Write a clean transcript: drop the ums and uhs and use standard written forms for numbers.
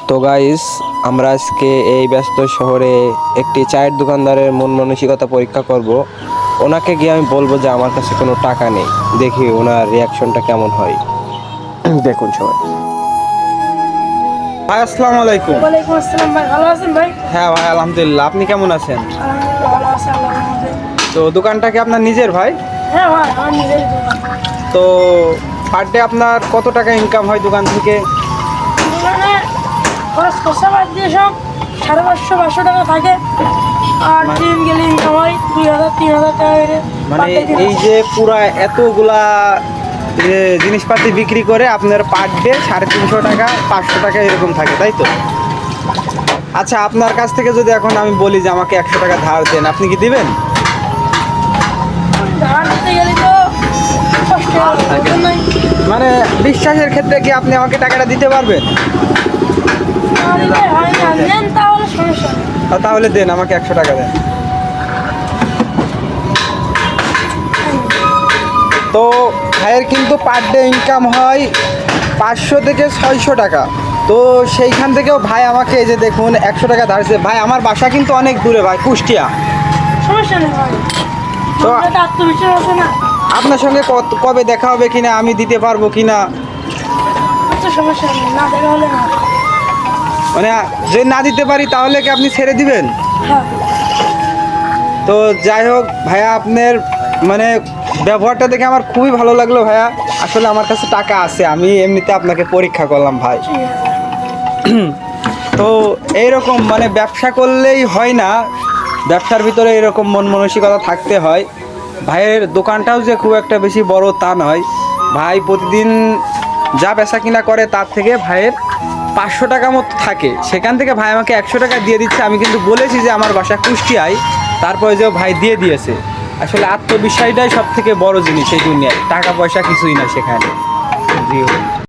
তো গাইস, আমরা আজকে এই ব্যস্ত শহরে একটি চায়ের দোকানদারের মন মানসিকতা পরীক্ষা করব। ওনাকে গিয়ে আমি বলবো যে আমার কাছে কোনো টাকা নেই, দেখি ওনার রিয়াকশনটা কেমন হয়। দেখুন সবাই। ভাই আসসালামু আলাইকুম। ওয়ালাইকুম আসসালাম ভাই, ভালো আছেন ভাই? হ্যাঁ ভাই, আলহামদুলিল্লাহ। আপনি কেমন আছেন? আলহামদুলিল্লাহ ভালো আছি, আল্লাহর রহমতে। তো দোকানটা কি আপনার নিজের ভাই? হ্যাঁ ভাই, আমার নিজেরই দোকান। তো পার ডে আপনার কত টাকা ইনকাম হয় দোকান থেকে? দোকানে খরচ খরচা বাদ দিয়ে সব 550-500 টাকা থাকে। আর দিন গেলে ইনকাম হয় 2000-3000 টাকা করে। মানে এই যে পুরা এতগুলা যে জিনিসপাতি বিক্রি করে আপনার পার ডে 350 টাকা 500 টাকা এরকম থাকে, তাই তো? আচ্ছা, আপনার কাছ থেকে যদি এখন আমি বলি যে আমাকে 100 টাকা ধার দেন, আপনি কি দিবেন? ধার দিতে গেলে তো কষ্ট হবে নাই। মানে বিশ্বাসের ক্ষেত্রে কি আপনি আমাকে টাকাটা দিতে পারবেন? না দিলে হয় না, নেন তাহলে সমস্যা নেই। তাহলে দেন, আমাকে 100 টাকা দেন। তো ভাইয়ের কিন্তু পার ডে ইনকাম হয় 500 থেকে 600 টাকা। তো সেইখান থেকেও ভাই আমাকে এই যে দেখুন 100 টাকা ধারছে। ভাই আমার বাসা কিন্তু অনেক দূরে ভাই, কুষ্টিয়া। সমস্যা নেই ভাই, তো আপনার তো আত্মবিশ্বাস আছে না? আপনার সঙ্গে কবে দেখা হবে কিনা, আমি দিতে পারবো কিনা, আচ্ছা সমস্যা নেই, না দেখা হলে না। মানে যদি না দিতে পারি তাহলে কি আপনি ছেড়ে দিবেন? হ্যাঁ তো যাই হোক ভাইয়া, আপনার মানে ব্যবহারটা দেখে আমার খুবই ভালো লাগলো ভাইয়া। আসলে আমার কাছে টাকা আছে, আমি এমনিতে আপনাকে পরীক্ষা করলাম ভাই। ঠিক আছে। তো এইরকম মানে ব্যবসা করলেই হয় না, ব্যবসার ভিতরে এরকম মন মানসিকতা থাকতে হয়। ভাইয়ের দোকানটাও যে খুব একটা বেশি বড় তা নয়। ভাই প্রতিদিন যা বেচা কিনা করে তার থেকে ভাইয়ের 500 টাকা মতো থাকে, সেখান থেকে ভাই আমাকে 100 টাকা দিয়ে দিচ্ছে। আমি কিন্তু বলেছি যে আমার বাসা কুষ্টিয়ায়, তারপরে যে ভাই দিয়ে দিয়েছে। আসলে আত্মবিশ্বাসটাই সব থেকে বড় জিনিস এই দুনিয়ায়, টাকা পয়সা কিছুই না সেখানে। জি।